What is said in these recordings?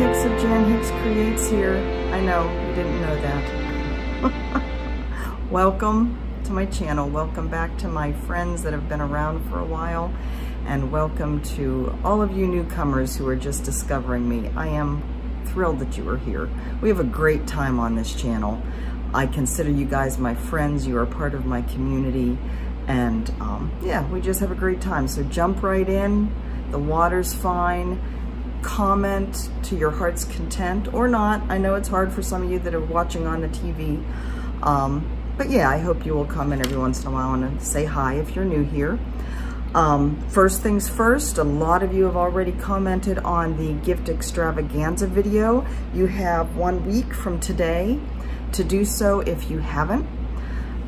Hicks of Jan Hicks Creates here. I know, you didn't know that. Welcome to my channel. Welcome back to my friends that have been around for a while. And welcome to all of you newcomers who are just discovering me. I am thrilled that you are here. We have a great time on this channel. I consider you guys my friends. You are part of my community. And yeah, we just have a great time. So jump right in. The water's fine. Comment to your heart's content or not. I know it's hard for some of you that are watching on the TV. But yeah, I hope you will come in every once in a while and say hi if you're new here. First things first, a lot of you have already commented on the gift extravaganza video. You have 1 week from today to do so if you haven't.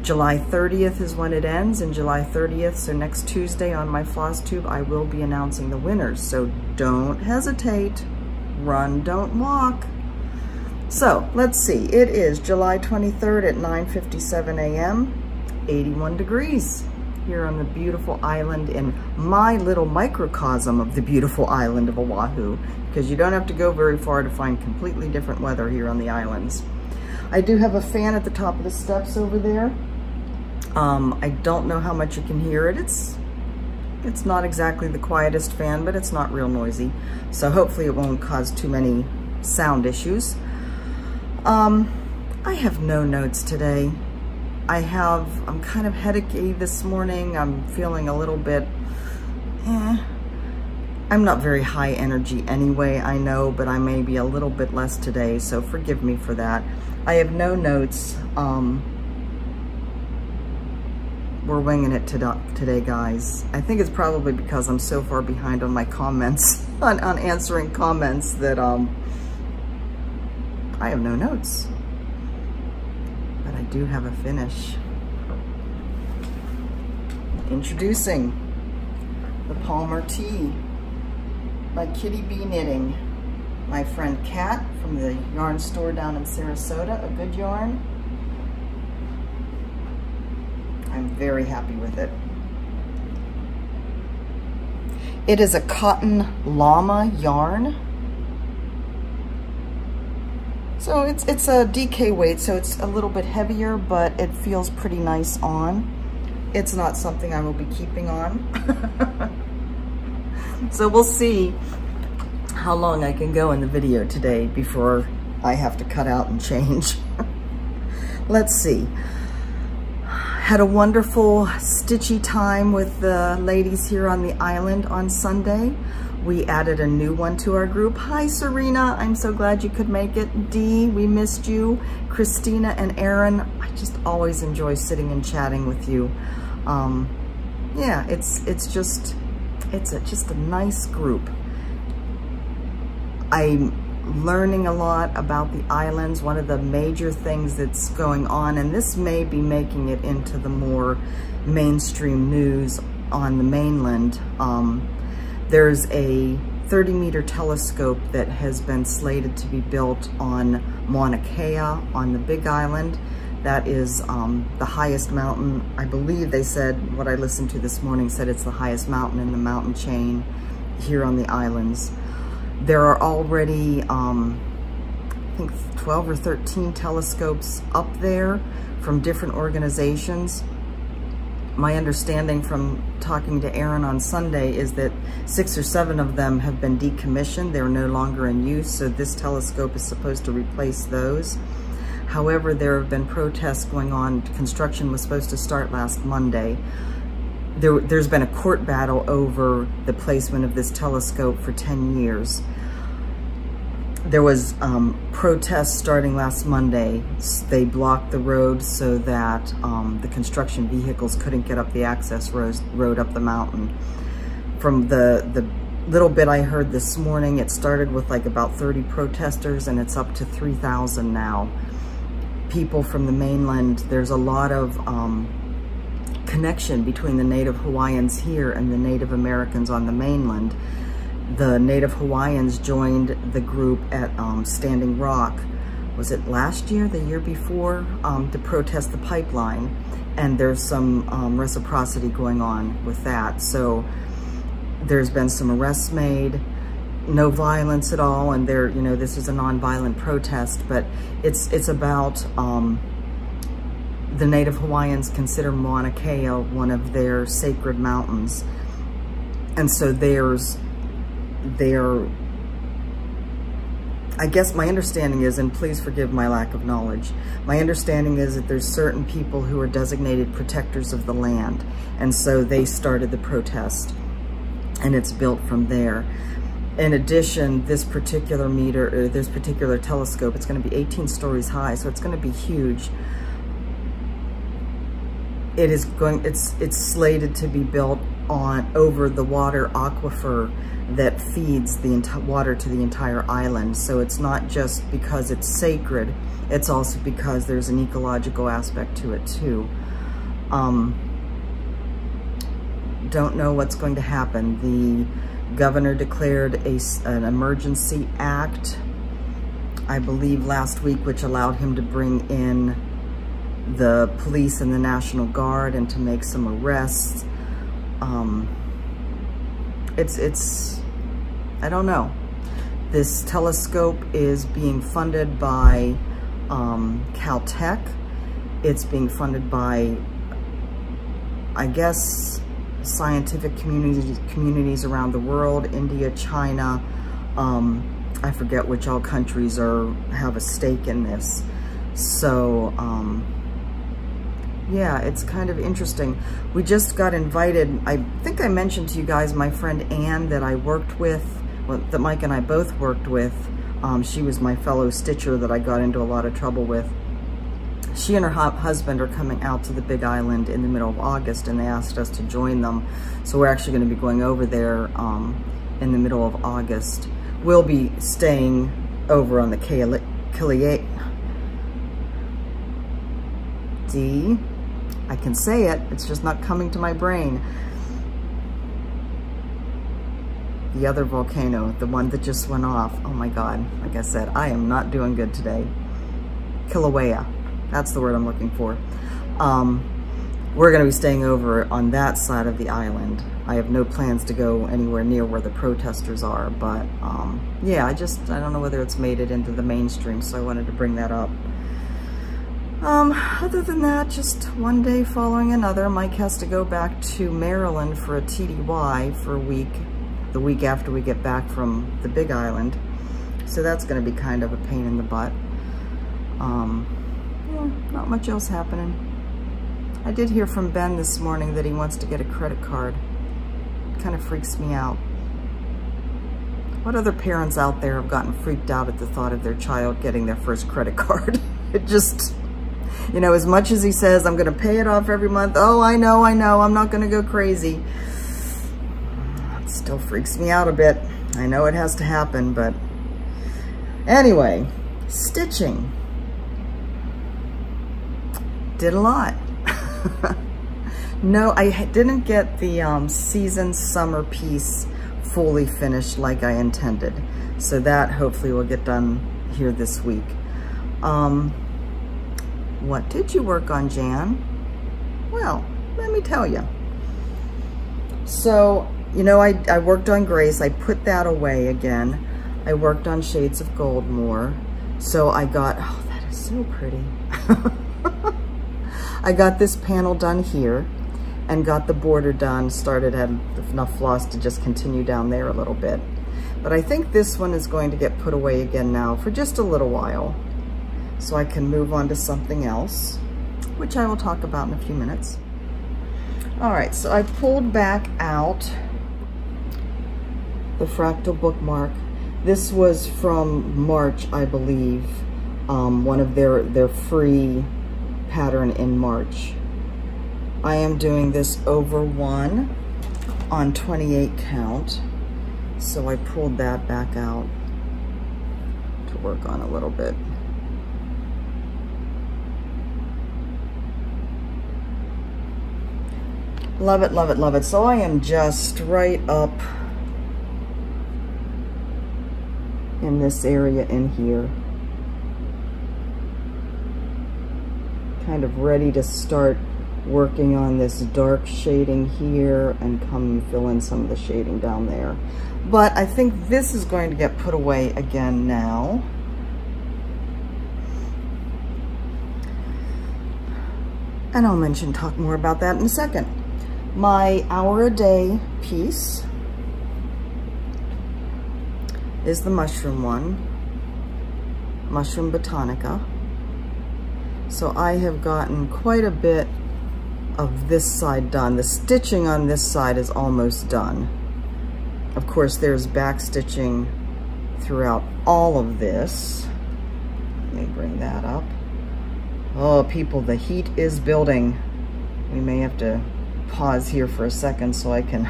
July 30th is when it ends, and July 30th, so next Tuesday on my Flosstube, I will be announcing the winners. So don't hesitate, run, don't walk. So let's see, it is July 23rd at 9:57 a.m., 81 degrees here on the beautiful island in my little microcosm of the beautiful island of Oahu, because you don't have to go very far to find completely different weather here on the islands. I do have a fan at the top of the steps over there. I don't know how much you can hear it. It's not exactly the quietest fan, but it's not real noisy. So hopefully it won't cause too many sound issues. I have no notes today. I'm kind of headachy this morning. I'm feeling a little bit, I'm not very high energy anyway, I know, but I may be a little bit less today, so forgive me for that. I have no notes. We're winging it today, guys. I think it's probably because I'm so far behind on my comments, on answering comments, that I have no notes. But I do have a finish. Introducing the Palmer Tea by Kitty Bee Knitting. My friend Kat from the yarn store down in Sarasota, a good yarn. I'm very happy with it. It is a cotton llama yarn. So it's a DK weight, so it's a little bit heavier, but it feels pretty nice on. It's not something I will be keeping on. So we'll see how long I can go in the video today before I have to cut out and change. Let's see. Had a wonderful stitchy time with the ladies here on the island on Sunday. We added a new one to our group. Hi, Serena. I'm so glad you could make it. Dee, we missed you. Christina and Aaron. I just always enjoy sitting and chatting with you. Yeah, it's just a nice group. I'm learning a lot about the islands. One of the major things that's going on, and this may be making it into the more mainstream news on the mainland, there's a 30-meter telescope that has been slated to be built on Mauna Kea on the Big Island. That is the highest mountain. I believe they said, what I listened to this morning said it's the highest mountain in the mountain chain here on the islands. There are already, I think 12 or 13 telescopes up there from different organizations. My understanding from talking to Aaron on Sunday is that 6 or 7 of them have been decommissioned. They're no longer in use, so this telescope is supposed to replace those. However, there have been protests going on. Construction was supposed to start last Monday. There's been a court battle over the placement of this telescope for 10 years. There was protests starting last Monday. They blocked the road so that the construction vehicles couldn't get up the access road up the mountain. From the little bit I heard this morning, it started with like about 30 protesters and it's up to 3,000 now. People from the mainland, there's a lot of connection between the Native Hawaiians here and the Native Americans on the mainland. The Native Hawaiians joined the group at Standing Rock, was it last year, the year before, to protest the pipeline. And there's some reciprocity going on with that. So there's been some arrests made. no violence at all, and they're, you know, this is a non-violent protest, but it's about the Native Hawaiians consider Mauna Kea one of their sacred mountains, and so there's I guess my understanding is, and please forgive my lack of knowledge, my understanding is that there's certain people who are designated protectors of the land, and so they started the protest, and it's built from there. In addition, this particular this particular telescope, it's going to be 18 stories high, so it's going to be huge. It's slated to be built over the water aquifer that feeds the water to the entire island. So it's not just because it's sacred, it's also because there's an ecological aspect to it too. Don't know what's going to happen. The governor declared an emergency act, I believe last week, which allowed him to bring in the police and the National Guard and to make some arrests. I don't know. This telescope is being funded by Caltech. It's being funded by, I guess, scientific communities around the world, India, China. I forget which all countries have a stake in this. So, yeah, it's kind of interesting. We just got invited. I think I mentioned to you guys my friend Anne that I worked with, that Mike and I both worked with. She was my fellow stitcher that I got into a lot of trouble with. She and her husband are coming out to the Big Island in the middle of August, and they asked us to join them. So we're actually going to be going over there in the middle of August. We'll be staying over on the I can say it, it's just not coming to my brain. The other volcano, the one that just went off. Oh my God, like I said, I am not doing good today. Kilauea, that's the word I'm looking for. We're gonna be staying over on that side of the island. I have no plans to go anywhere near where the protesters are, but yeah, I don't know whether it's made it into the mainstream, so I wanted to bring that up. Other than that, just one day following another. Mike has to go back to Maryland for a TDY for a week, the week after we get back from the Big Island. So that's going to be kind of a pain in the butt. Yeah, not much else happening. I did hear from Ben this morning that he wants to get a credit card. It kind of freaks me out. What other parents out there have gotten freaked out at the thought of their child getting their first credit card? It just... You know, as much as he says, I'm going to pay it off every month. Oh, I know, I'm not going to go crazy. It still freaks me out a bit. I know it has to happen, but anyway, stitching. Did a lot. No, I didn't get the season summer piece fully finished like I intended. So that hopefully will get done here this week. What did you work on, Jan? Well, let me tell you. So, you know, I worked on Grace. I put that away again. I worked on Shades of Gold more. So I got, oh, that is so pretty. I got this panel done here and got the border done, had enough floss to just continue down there a little bit. But I think this one is going to get put away again now for just a little while, so I can move on to something else, which I will talk about in a few minutes. All right, so I pulled back out the fractal bookmark. This was from March, I believe, one of their free pattern in March. I am doing this over 1 on 28 count, so I pulled that back out to work on a little bit. Love it, love it, love it. So I am just right up in this area in here. Kind of ready to start working on this dark shading here and come fill in some of the shading down there. But I think this is going to get put away again now. And I'll talk more about that in a second. My hour a day piece is the mushroom one, Mushroom Botanica. So I have gotten quite a bit of this side done. The stitching on this side is almost done. Of course, there's back stitching throughout all of this. Let me bring that up. Oh, people, the heat is building. We may have to pause here for a second so I can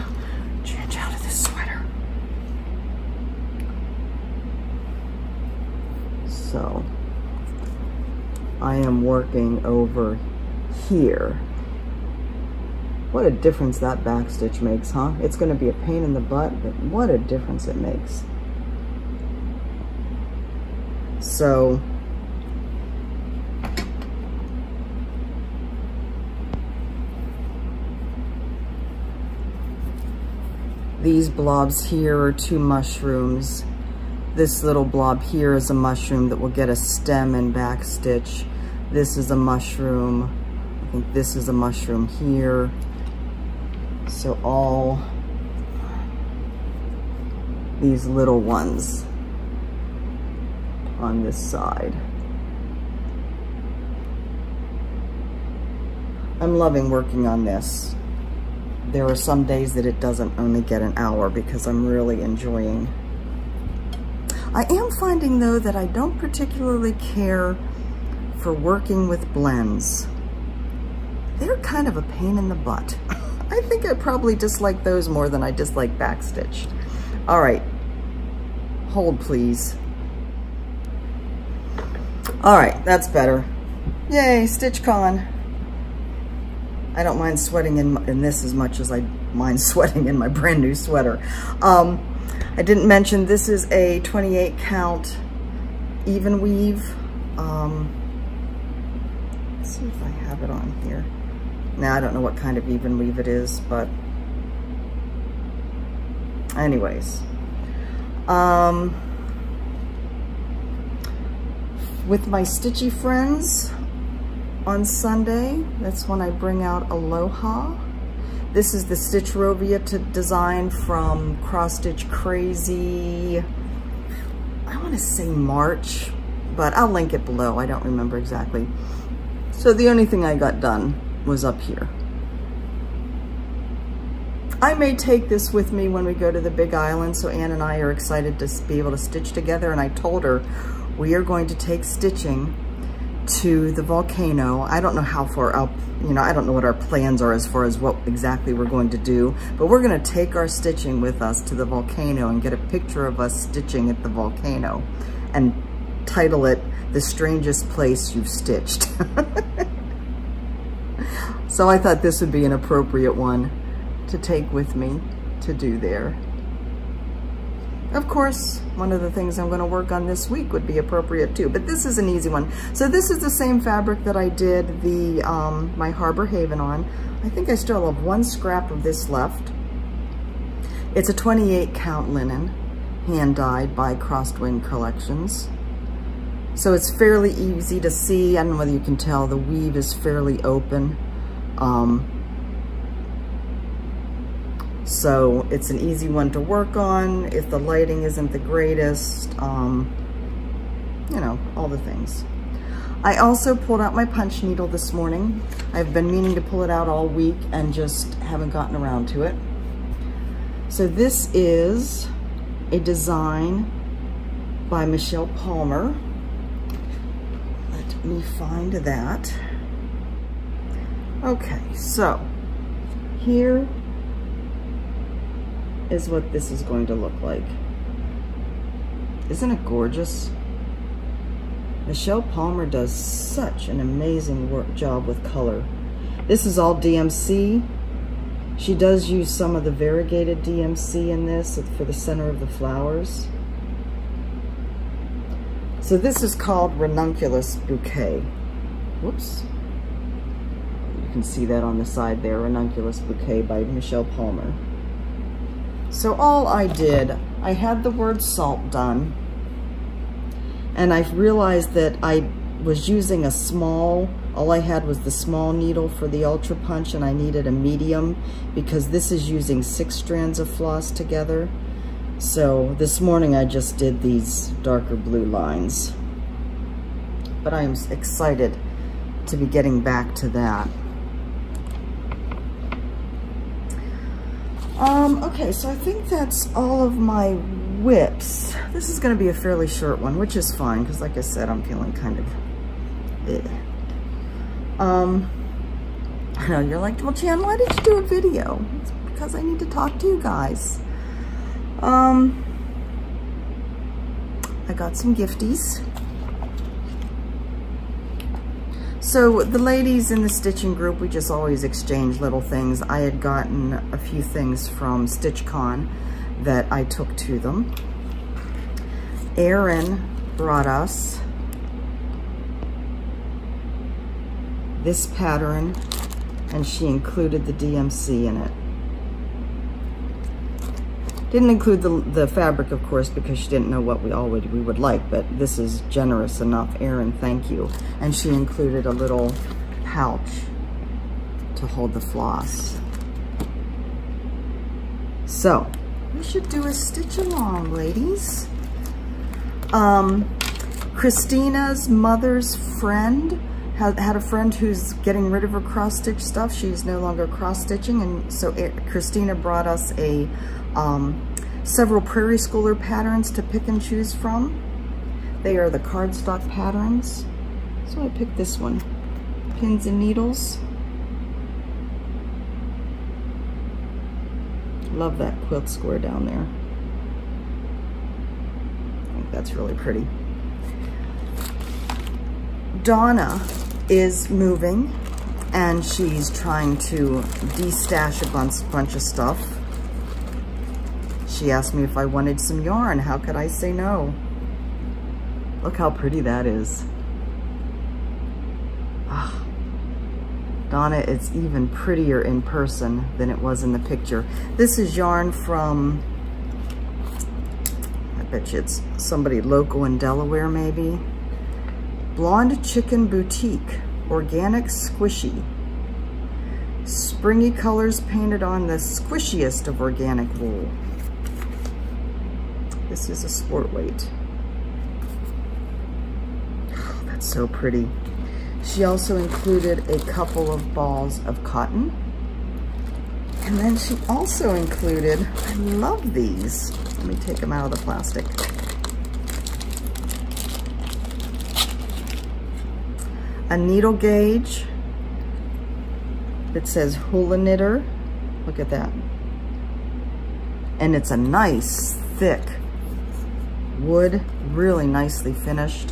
change out of this sweater. So, I am working over here. What a difference that back stitch makes, huh? It's going to be a pain in the butt, but what a difference it makes. So, these blobs here are 2 mushrooms. This little blob here is a mushroom that will get a stem and back stitch. This is a mushroom. I think this is a mushroom here. So all these little ones on this side. I'm loving working on this. There are some days that it doesn't only get an hour because I'm really enjoying. I am finding though that I don't particularly care for working with blends. They're kind of a pain in the butt. I think I probably dislike those more than I dislike backstitch. All right, hold please. All right, that's better. Yay, StitchCon. I don't mind sweating in this as much as I mind sweating in my brand new sweater. I didn't mention this is a 28 count even weave. Let's see if I have it on here. Now, I don't know what kind of even weave it is, but anyways. With my stitchy friends on Sunday, that's when I bring out Aloha. This is the Stitch Rovia design from Cross Stitch Crazy. I want to say March, but I'll link it below. I don't remember exactly. So the only thing I got done was up here. I may take this with me when we go to the Big Island, so Ann and I are excited to be able to stitch together, and I told her we are going to take stitching to the volcano. I don't know how far up, I don't know what our plans are as far as what exactly we're going to do, but we're going to take our stitching with us to the volcano and get a picture of us stitching at the volcano and title it The Strangest Place You've Stitched. So I thought this would be an appropriate one to take with me to do there. Of course, one of the things I'm going to work on this week would be appropriate too, but this is an easy one. So this is the same fabric that I did the my Harbor Haven on. I think I still have one scrap of this left. It's a 28 count linen, hand dyed by Crosswind Collections. So it's fairly easy to see. I don't know whether you can tell, the weave is fairly open. So it's an easy one to work on if the lighting isn't the greatest, all the things. I also pulled out my punch needle this morning. I've been meaning to pull it out all week and just haven't gotten around to it. So this is a design by Michelle Palmer. Let me find that. Okay, so here is what this is going to look like. Isn't it gorgeous? Michelle Palmer does such an amazing job with color. This is all DMC. She does use some of the variegated DMC in this for the center of the flowers. So this is called Ranunculus Bouquet. Whoops. You can see that on the side there, Ranunculus Bouquet by Michelle Palmer. So all I did, I had the word salt done, and I realized that I was using a small, all I had was the small needle for the Ultra Punch, and I needed a medium because this is using 6 strands of floss together. So this morning I just did these darker blue lines, but I am excited to be getting back to that. Okay, so I think that's all of my whips. This is going to be a fairly short one, which is fine because, like I said, I'm feeling kind of I know you're like, well, Jan, why did you do a video? It's because I need to talk to you guys. I got some gifties. So the ladies in the stitching group, we just always exchange little things. I had gotten a few things from StitchCon that I took to them. Erin brought us this pattern, and she included the DMC in it. Didn't include the fabric, of course, because she didn't know what we would like, but this is generous enough. Erin, thank you. And she included a little pouch to hold the floss. So, we should do a stitch along, ladies. Christina's mother's friend had a friend who's getting rid of her cross-stitch stuff. She's no longer cross-stitching, and so Christina brought us a several Prairie Schooler patterns to pick and choose from. They are the cardstock patterns. So I picked this one, Pins and Needles. Love that quilt square down there. I think that's really pretty. Donna is moving, and she's trying to de-stash a bunch of stuff. She asked me if I wanted some yarn. How could I say no? Look how pretty that is. Ah, Donna, it's even prettier in person than it was in the picture. This is yarn from, I bet you it's somebody local in Delaware maybe. Blonde Chicken Boutique, organic squishy. Springy colors painted on the squishiest of organic wool. This is a sport weight. Oh, that's so pretty. She also included a couple of balls of cotton. And then she also included, I love these. Let me take them out of the plastic. A needle gauge that says Hula Knitter. Look at that. And it's a nice, thick wood, really nicely finished.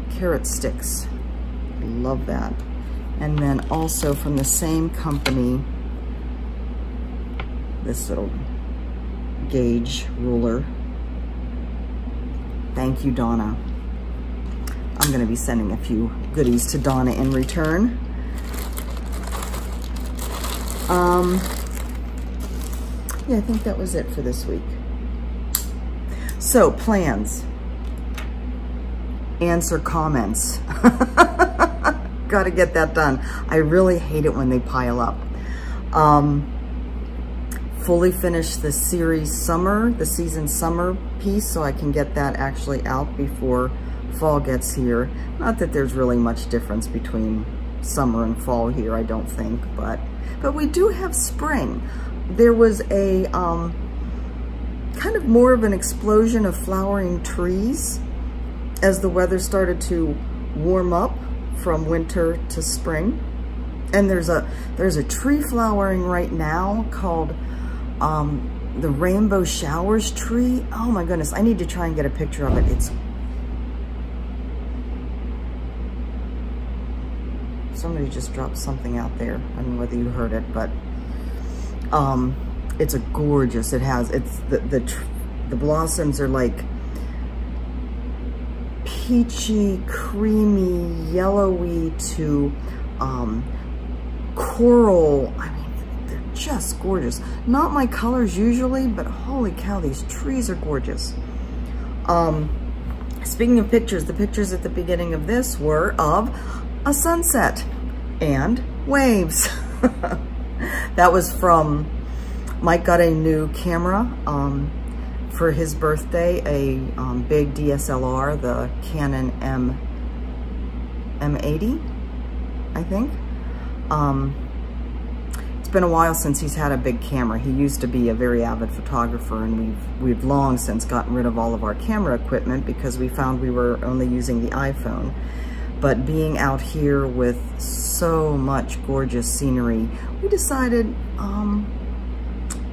Carrot sticks, love that. And then also from the same company, this little gauge ruler. Thank you, Donna. I'm gonna be sending a few goodies to Donna in return. Yeah, I think that was it for this week. So, plans. Answer comments. Gotta get that done. I really hate it when they pile up. Fully finish the series summer, the season summer piece, so I can get that actually out before fall gets here. Not that there's really much difference between summer and fall here, I don't think, but we do have spring. There was a kind of more of an explosion of flowering trees as the weather started to warm up from winter to spring. And there's a tree flowering right now called the Rainbow Showers tree. Oh my goodness, I need to try and get a picture of it. Somebody just dropped something out there. I don't know whether you heard it, but it's a gorgeous, the blossoms are like peachy, creamy, yellowy to coral. I mean, they're just gorgeous. Not my colors usually, but holy cow, these trees are gorgeous. Speaking of pictures, the pictures at the beginning of this were of a sunset and waves. That was from, Mike got a new camera for his birthday, a big DSLR, the Canon M80, I think. It's been a while since he's had a big camera. He used to be a very avid photographer, and we've long since gotten rid of all of our camera equipment because we found we were only using the iPhone. But being out here with so much gorgeous scenery, we decided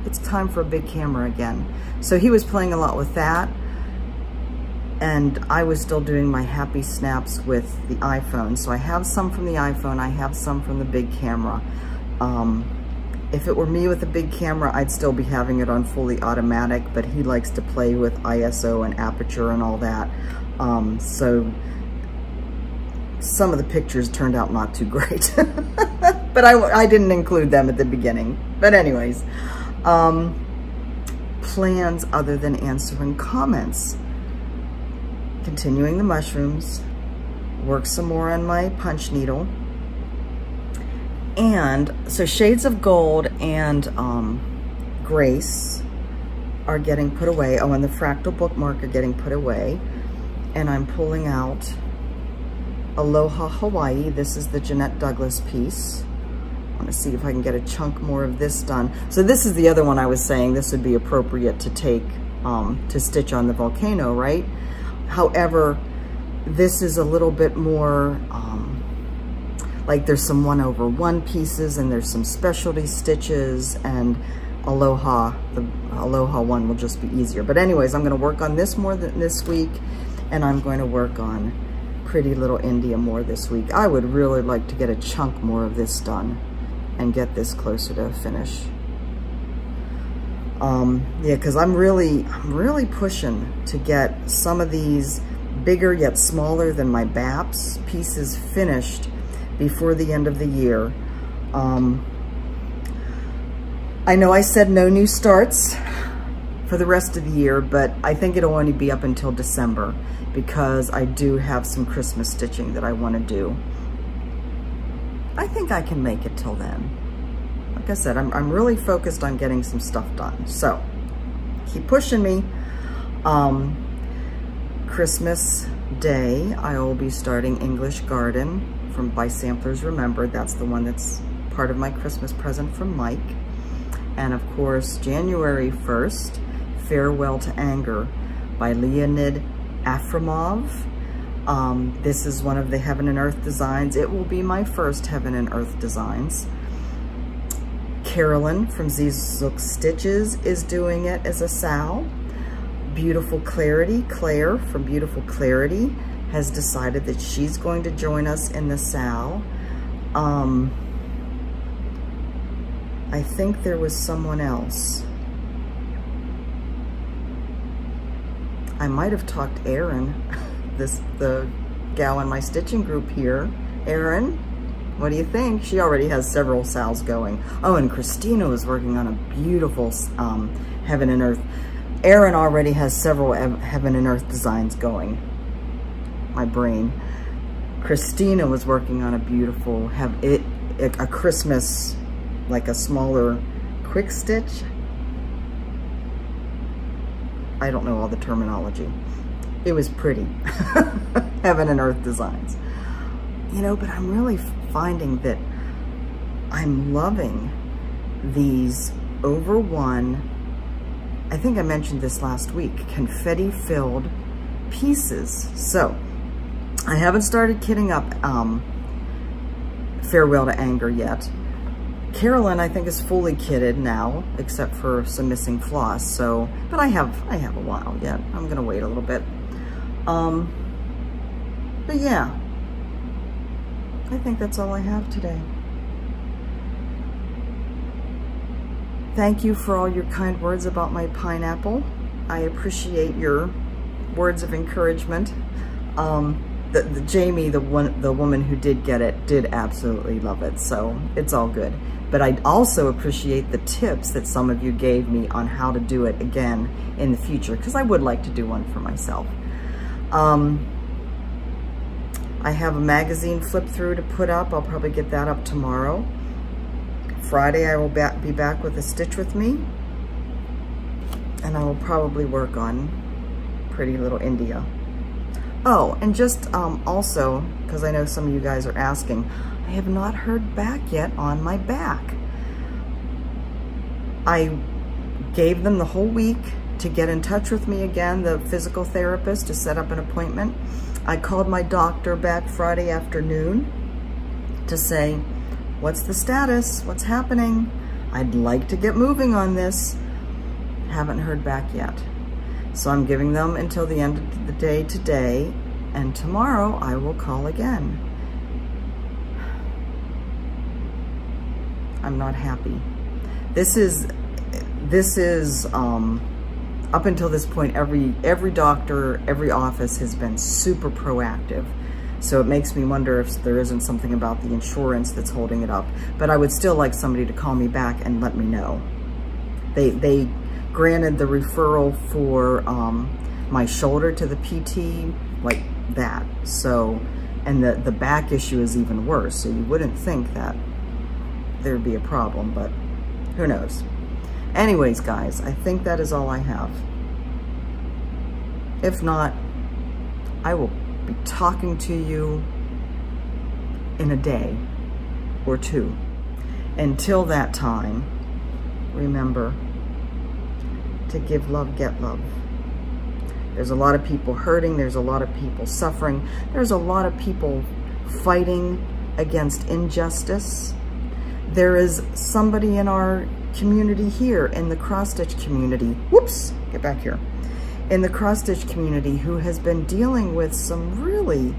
it's time for a big camera again. So he was playing a lot with that, and I was still doing my happy snaps with the iPhone. So I have some from the iPhone, I have some from the big camera. If it were me with a big camera, I'd still be having it on fully automatic, but he likes to play with ISO and aperture and all that. So some of the pictures turned out not too great, but I didn't include them at the beginning. But anyways, plans other than answering comments. Continuing the mushrooms, work some more on my punch needle. And so Shades of Gold and Grace are getting put away. Oh, and the Fractal Bookmark are getting put away. And I'm pulling out Aloha Hawaii. This is the Jeanette Douglas piece. I want to see if I can get a chunk more of this done. So this is the other one I was saying this would be appropriate to take to stitch on the volcano, right? However, this is a little bit more like there's some 1/1 pieces and there's some specialty stitches, and Aloha, the Aloha one will just be easier. But anyways, I'm going to work on this more this week, and I'm going to work on Pretty Little India more this week. I would really like to get a chunk more of this done and get this closer to a finish. Yeah, because I'm really pushing to get some of these bigger yet smaller than my BAPS pieces finished before the end of the year. I know I said no new starts for the rest of the year, but I think it'll only be up until December because I do have some Christmas stitching that I want to do. I think I can make it till then. Like I said, I'm really focused on getting some stuff done. So keep pushing me. Christmas Day, I will be starting English Garden by Samplers Remembered. That's the one that's part of my Christmas present from Mike. And of course, January 1st, Farewell to Anger by Leonid Afremov. This is one of the Heaven and Earth designs. It will be my first Heaven and Earth designs. Carolyn from Zizuk Stitches is doing it as a Sal. Beautiful Clarity, Claire from Beautiful Clarity, has decided that she's going to join us in the Sal. I think there was someone else. I might have talked Erin, the gal in my stitching group here. Erin, what do you think? She already has several Sals going. Oh, and Christina was working on a beautiful Heaven and Earth. Erin already has several Heaven and Earth designs going. My brain. Christina was working on a beautiful, a Christmas, like a smaller quick stitch. I don't know all the terminology. It was pretty. Heaven and Earth designs. You know, but I'm really finding that I'm loving these over one, I think I mentioned this last week, confetti filled pieces. So I haven't started kitting up Farewell to Anger yet. Carolyn, I think, is fully kitted now, except for some missing floss. So, but I have a while yet. I'm gonna wait a little bit. But yeah, I think that's all I have today. Thank you for all your kind words about my pineapple. I appreciate your words of encouragement. Jamie, the woman who did get it, did absolutely love it. So it's all good. But I also appreciate the tips that some of you gave me on how to do it again in the future, because I would like to do one for myself. I have a magazine flip through to put up. I'll probably get that up tomorrow. Friday I will be back with a Stitch With Me, and I will probably work on Pretty Little India. Oh, and just also, because I know some of you guys are asking, I have not heard back yet on my back. I gave them the whole week to get in touch with me again, the physical therapist, to set up an appointment. I called my doctor back Friday afternoon to say, what's the status? What's happening? I'd like to get moving on this. Haven't heard back yet. So I'm giving them until the end of the day today, and tomorrow I will call again. I'm not happy. This is up until this point, every doctor, every office has been super proactive. So it makes me wonder if there isn't something about the insurance that's holding it up. But I would still like somebody to call me back and let me know. They granted the referral for my shoulder to the PT, like that. So, and the back issue is even worse. So you wouldn't think that there'd be a problem, but who knows? Anyways, guys, I think that is all I have. If not, I will be talking to you in a day or two. Until that time, remember to give love, get love. There's a lot of people hurting. There's a lot of people suffering. There's a lot of people fighting against injustice. There is somebody in our community here, in the cross-stitch community, whoops, get back here, in the cross-stitch community, who has been dealing with some really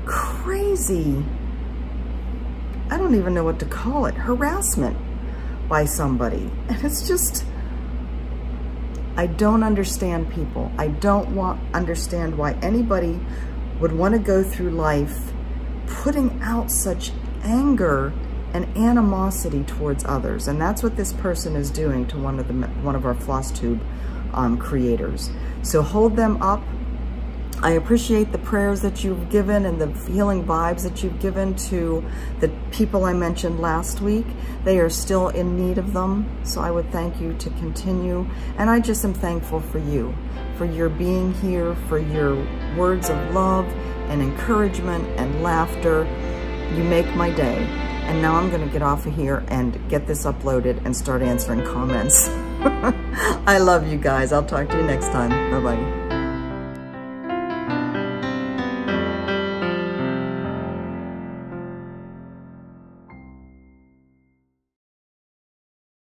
crazy, I don't even know what to call it, harassment by somebody. And it's just, I don't understand people. I don't understand why anybody would want to go through life putting out such anger and animosity towards others. And that's what this person is doing to one of our Flosstube creators. So hold them up. I appreciate the prayers that you've given and the healing vibes that you've given to the people I mentioned last week. They are still in need of them, so I would thank you to continue. And I just am thankful for you, for your being here, for your words of love and encouragement and laughter. You make my day. And now I'm going to get off of here and get this uploaded and start answering comments. I love you guys. I'll talk to you next time. Bye-bye.